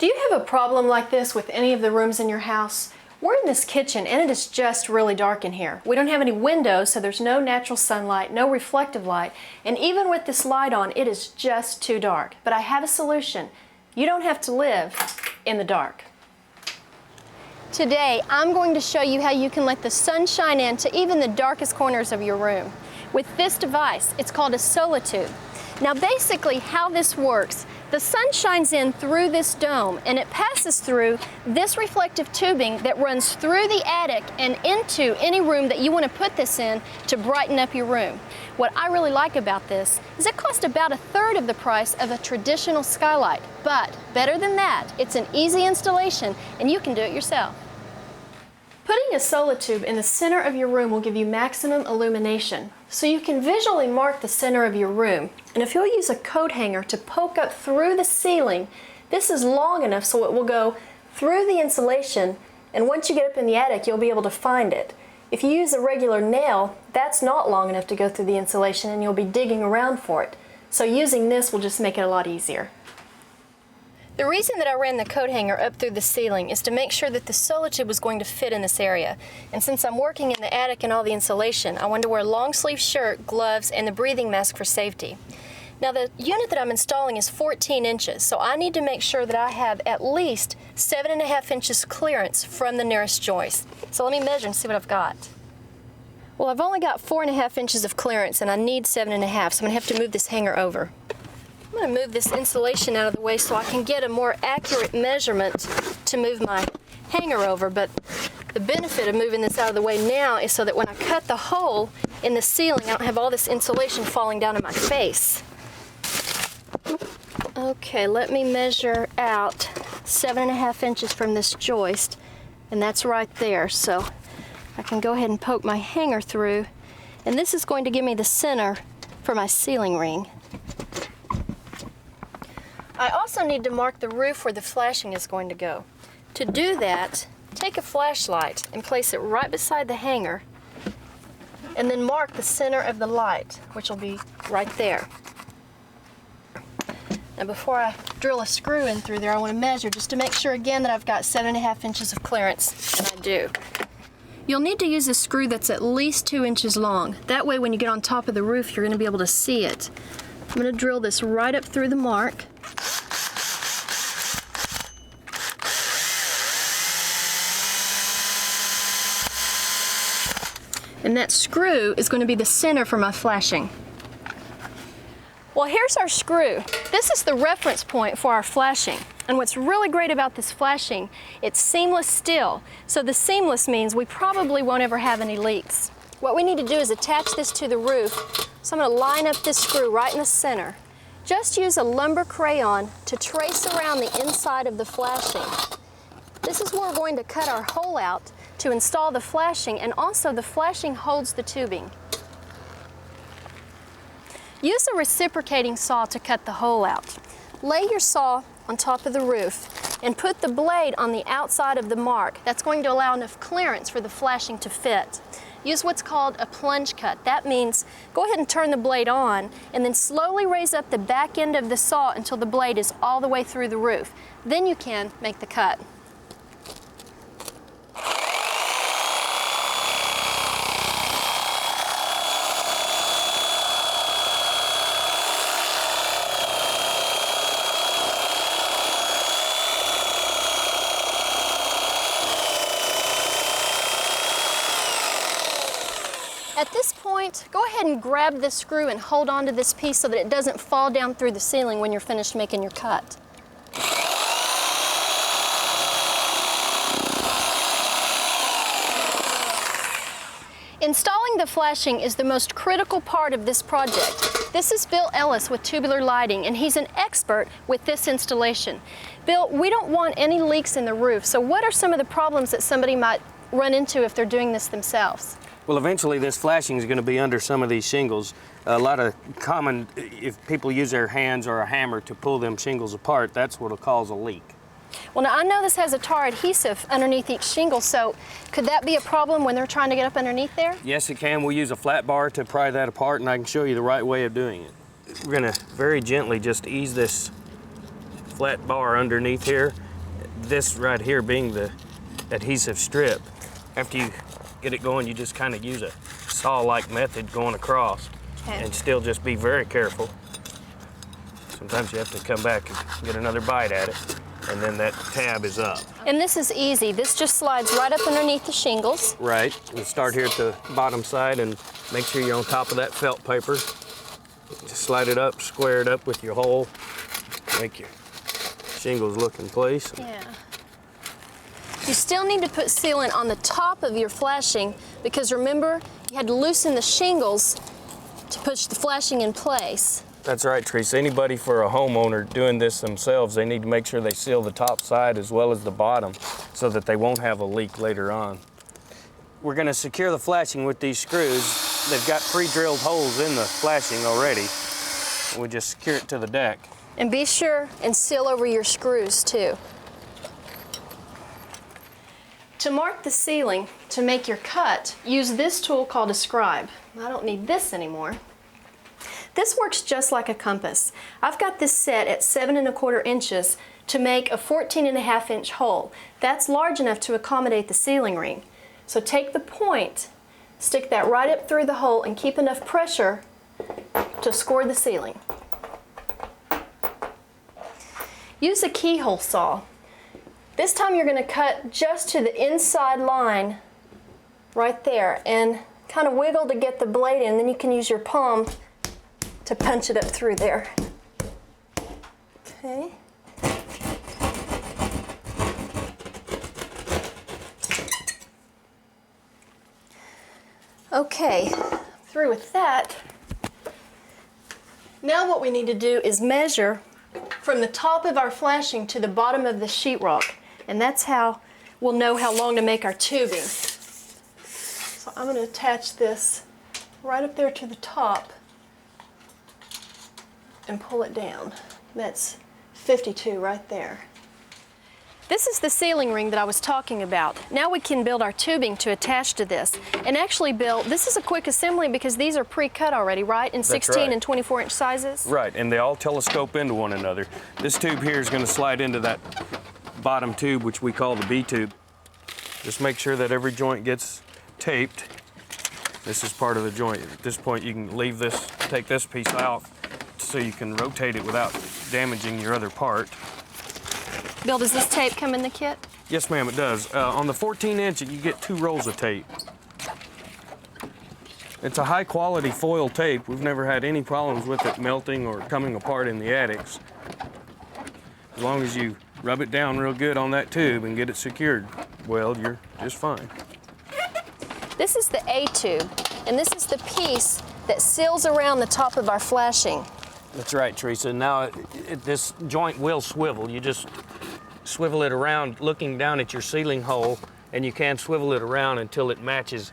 Do you have a problem like this with any of the rooms in your house? We're in this kitchen and it is just really dark in here. We don't have any windows, so there's no natural sunlight, no reflective light, and even with this light on, it is just too dark. But I have a solution. You don't have to live in the dark. Today, I'm going to show you how you can let the sun shine into even the darkest corners of your room. With this device, it's called a Solatube. Now basically how this works, the sun shines in through this dome and it passes through this reflective tubing that runs through the attic and into any room that you want to put this in to brighten up your room. What I really like about this is it costs about 1/3 of the price of a traditional skylight, but better than that, it's an easy installation and you can do it yourself. Putting a Solatube in the center of your room will give you maximum illumination, so you can visually mark the center of your room. And if you'll use a coat hanger to poke up through the ceiling, this is long enough so it will go through the insulation, and once you get up in the attic, you'll be able to find it. If you use a regular nail, that's not long enough to go through the insulation and you'll be digging around for it. So using this will just make it a lot easier. The reason that I ran the coat hanger up through the ceiling is to make sure that the Solatube was going to fit in this area. And since I'm working in the attic and all the insulation, I wanted to wear a long sleeve shirt, gloves, and the breathing mask for safety. Now the unit that I'm installing is 14 inches, so I need to make sure that I have at least 7.5 inches clearance from the nearest joist. So let me measure and see what I've got. Well, I've only got 4.5 inches of clearance and I need 7.5, so I'm gonna have to move this hanger over. I'm going to move this insulation out of the way so I can get a more accurate measurement to move my hanger over, but the benefit of moving this out of the way now is so that when I cut the hole in the ceiling, I don't have all this insulation falling down in my face. Okay, let me measure out 7.5 inches from this joist, and that's right there, so I can go ahead and poke my hanger through, and this is going to give me the center for my ceiling ring. I also need to mark the roof where the flashing is going to go. To do that, take a flashlight and place it right beside the hanger and then mark the center of the light, which will be right there. Now before I drill a screw in through there, I want to measure just to make sure again that I've got 7.5 inches of clearance, and I do. You'll need to use a screw that's at least 2 inches long. That way when you get on top of the roof, you're going to be able to see it. I'm going to drill this right up through the mark. And that screw is going to be the center for my flashing. Well, here's our screw. This is the reference point for our flashing. And what's really great about this flashing, it's seamless still. So the seamless means we probably won't ever have any leaks. What we need to do is attach this to the roof. So I'm going to line up this screw right in the center. Just use a lumber crayon to trace around the inside of the flashing. This is where we're going to cut our hole out to install the flashing, and also the flashing holds the tubing. Use a reciprocating saw to cut the hole out. Lay your saw on top of the roof and put the blade on the outside of the mark. That's going to allow enough clearance for the flashing to fit. Use what's called a plunge cut. That means go ahead and turn the blade on and then slowly raise up the back end of the saw until the blade is all the way through the roof. Then you can make the cut. At this point, go ahead and grab this screw and hold on to this piece so that it doesn't fall down through the ceiling when you're finished making your cut. Installing the flashing is the most critical part of this project. This is Bill Ellis with Tubular Lighting, and he's an expert with this installation. Bill, we don't want any leaks in the roof, so what are some of the problems that somebody might run into if they're doing this themselves? Well, eventually this flashing is going to be under some of these shingles. A lot of common, if people use their hands or a hammer to pull them shingles apart, that's what will cause a leak. Well, now I know this has a tar adhesive underneath each shingle, so could that be a problem when they're trying to get up underneath there? Yes, it can. We'll use a flat bar to pry that apart, and I can show you the right way of doing it. We're going to very gently just ease this flat bar underneath here this right here being the adhesive strip. After you get it going, you just kind of use a saw-like method going across. Okay. And still just be very careful. Sometimes you have to come back and get another bite at it, and then that tab is up. And this is easy. This just slides right up underneath the shingles. Right. We'll start here at the bottom side and make sure you're on top of that felt paper. Just slide it up, square it up with your hole, make your shingles look in place. Yeah. You still need to put sealant on the top of your flashing because remember, you had to loosen the shingles to push the flashing in place. That's right, Teresa. Anybody for a homeowner doing this themselves, they need to make sure they seal the top side as well as the bottom so that they won't have a leak later on. We're going to secure the flashing with these screws. They've got pre-drilled holes in the flashing already. We just secure it to the deck. And be sure and seal over your screws too. To mark the ceiling, to make your cut, use this tool called a scribe. I don't need this anymore. This works just like a compass. I've got this set at 7 1/4 inches to make a 14.5 inch hole. That's large enough to accommodate the ceiling ring. So take the point, stick that right up through the hole and keep enough pressure to score the ceiling. Use a keyhole saw. This time you're going to cut just to the inside line right there and kind of wiggle to get the blade in, then you can use your palm to punch it up through there. Okay. Okay, through with that. Now what we need to do is measure from the top of our flashing to the bottom of the sheetrock, and that's how we'll know how long to make our tubing. So I'm going to attach this right up there to the top and pull it down. That's 52 right there. This is the ceiling ring that I was talking about. Now we can build our tubing to attach to this. And actually build, this is a quick assembly because these are pre-cut already, right? In 16 and 24 inch sizes? Right, and they all telescope into one another. This tube here is going to slide into that bottom tube, which we call the B tube. Just make sure that every joint gets taped. This is part of the joint. At this point you can leave this, take this piece out so you can rotate it without damaging your other part. Bill, does this tape come in the kit? Yes, ma'am, it does. On the 14 inch, you get 2 rolls of tape. It's a high quality foil tape. We've never had any problems with it melting or coming apart in the attics. As long as you rub it down real good on that tube and get it secured, well, you're just fine. This is the A tube, and this is the piece that seals around the top of our flashing. That's right, Teresa. Now, this joint will swivel. You just swivel it around looking down at your ceiling hole, and you can swivel it around until it matches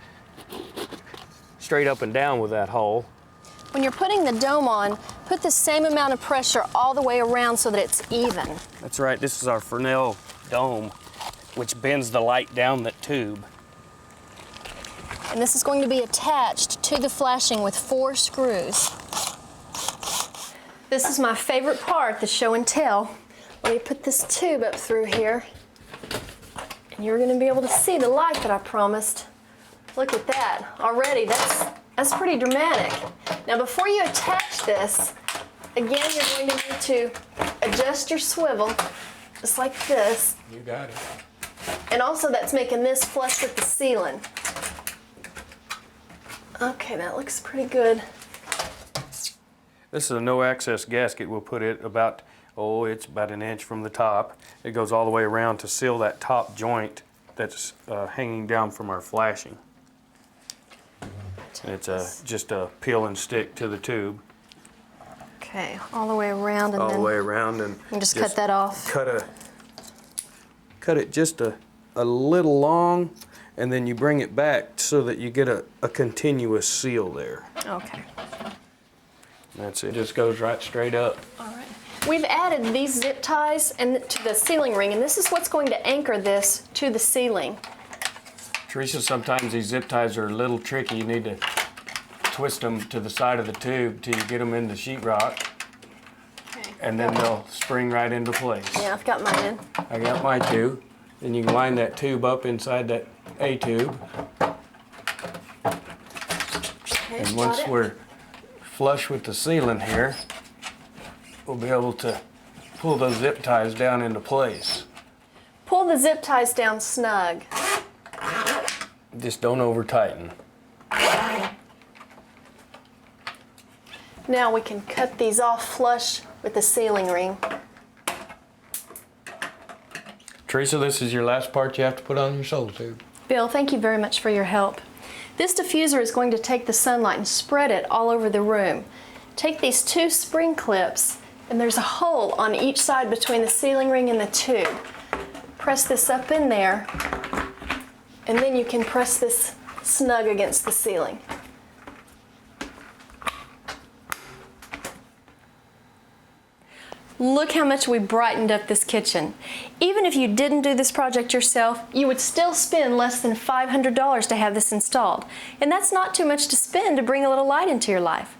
straight up and down with that hole. When you're putting the dome on, put the same amount of pressure all the way around so that it's even. That's right. This is our Fresnel dome, which bends the light down that tube. And this is going to be attached to the flashing with 4 screws. This is my favorite part, the show and tell. Let me put this tube up through here, and you're going to be able to see the light that I promised. Look at that. Already, that's pretty dramatic. Now, before you attach this, again, you're going to need to adjust your swivel, just like this. You got it. And also, that's making this flush with the ceiling. Okay, that looks pretty good. This is a no-access gasket. We'll put it about, it's about 1 inch from the top. It goes all the way around to seal that top joint that's hanging down from our flashing. And it's just a peel and stick to the tube. Okay, all the way around, and all then the way around, and just cut that off. Cut it just a little long, and then you bring it back so that you get a continuous seal there. Okay. That's it. It just goes right straight up. All right. We've added these zip ties to the ceiling ring, and this is what's going to anchor this to the ceiling. Teresa, sometimes these zip ties are a little tricky. You need to twist them to the side of the tube till you get them in the sheetrock. Okay. and then they'll spring right into place. Yeah, I've got mine in. I got my two. Then you can line that tube up inside that A tube. Okay, And got once it. we're flush with the sealant here, we'll be able to pull those zip ties down into place. Pull the zip ties down snug. Just don't over tighten. Now we can cut these off flush with the sealing ring. Teresa, this is your last part you have to put on your Solatube. Bill, thank you very much for your help. This diffuser is going to take the sunlight and spread it all over the room. Take these two spring clips, and there's a hole on each side between the sealing ring and the tube. Press this up in there, and then you can press this snug against the ceiling. Look how much we brightened up this kitchen. Even if you didn't do this project yourself, you would still spend less than $500 to have this installed. And that's not too much to spend to bring a little light into your life.